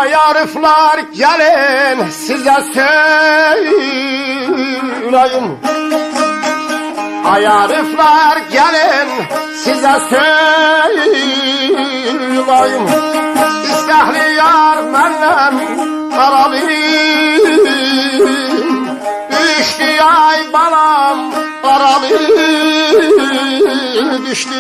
Ay arifler gelin size söyleyeyim. Ay arifler gelin size söyleyeyim. İstehli yar menden qaralıyım. Düştü ay balam qaralıyım düştü.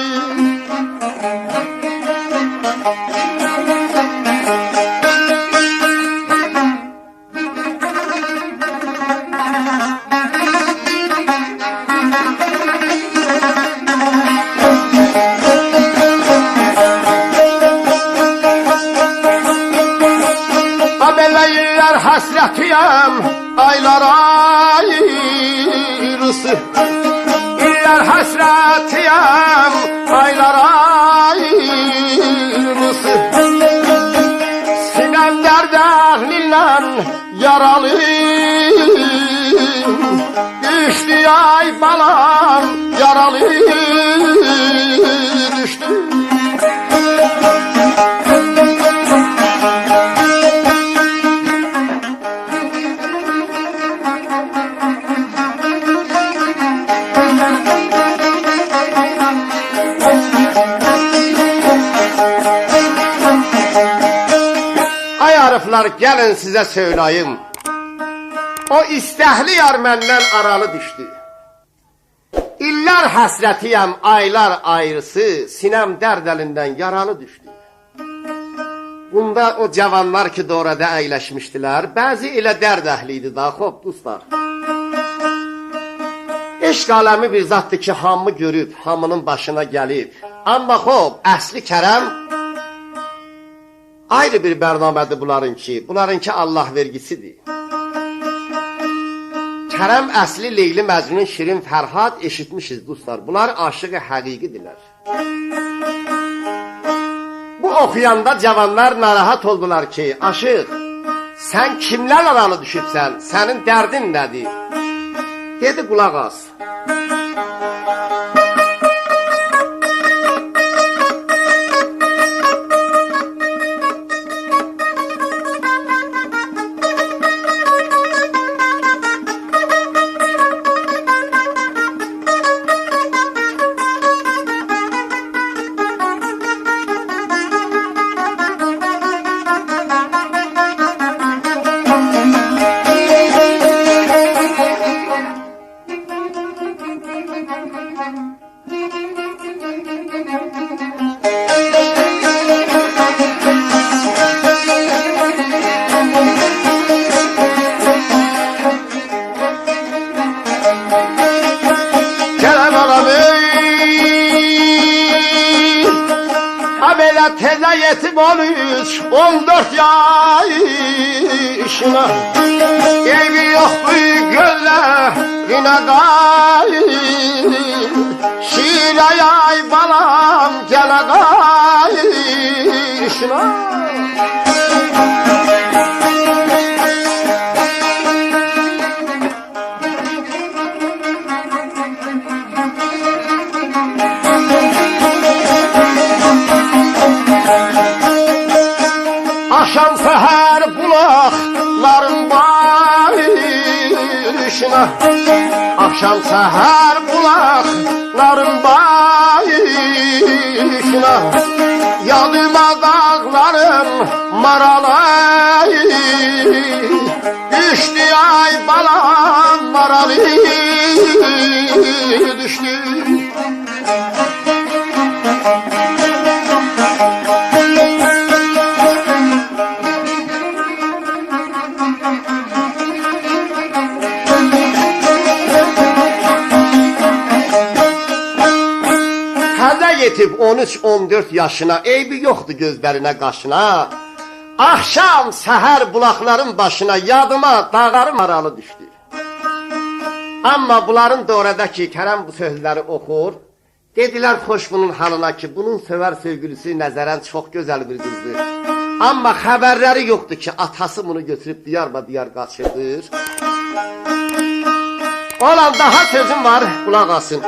Beleyler hasretiyem aylar ayrısı. İller hasretiyem aylar ayrısı. Sinem derdehliyle yaralıyım. Düştü ay balam yaralıyım düştü. Ay arifler gelin size söyleyeyim. O istehli yar menden aralı düştü. İller hasretiyem aylar ayrısı. Sinem derd elinden yaralı düştü. Bunda o cavanlar ki doğrada əyləşmişdilər. Bəzi elə dərd əhliydi da, xop dostlar. Eşq aləmi bir zatdır ki, hamı görüb, hamının başına gəlib. Amma xop, əsli kərəm ayrı bir bərnamədir bunlarınki. Bunlarınki Allah vergisidir. Kərəm əsli Leyli Məcnun Şirin Fərhad eşitmişiz dostlar. Bunlar aşığı həqiqidirlər. Bu oxuyanda cavanlar narahat oldular ki, aşıq, sən kimlər aralı düşübsən, sənin dərdin nədir? Dedi, qulaq as. Belə tezə yetim 13, 14 yaşına. Eybi yox bu gözlərinə qayır. Şirə yay balam gələ qayışına. Akşam seher bulakların bayışına. Akşam seher bulakların bayışına. Yadıma dağların maralayı. Düştü ay balam maralı düştü. Yetib 13-14 yaşına, eybi yoxdur gözlərinə qaşına. Akşam səhər bulaqların başına yadıma dağarım aralı düşdü. Amma bunların da oradaki Kərəm bu sözləri oxur. Dedilər xoş bunun halına ki, bunun sevər sevgilisi nəzərən çox gözəl bir qızdır. Amma xəbərləri yoxdur ki, atası bunu götürüb diyar qaçırdır. Olan daha sözüm var, qulaq asın.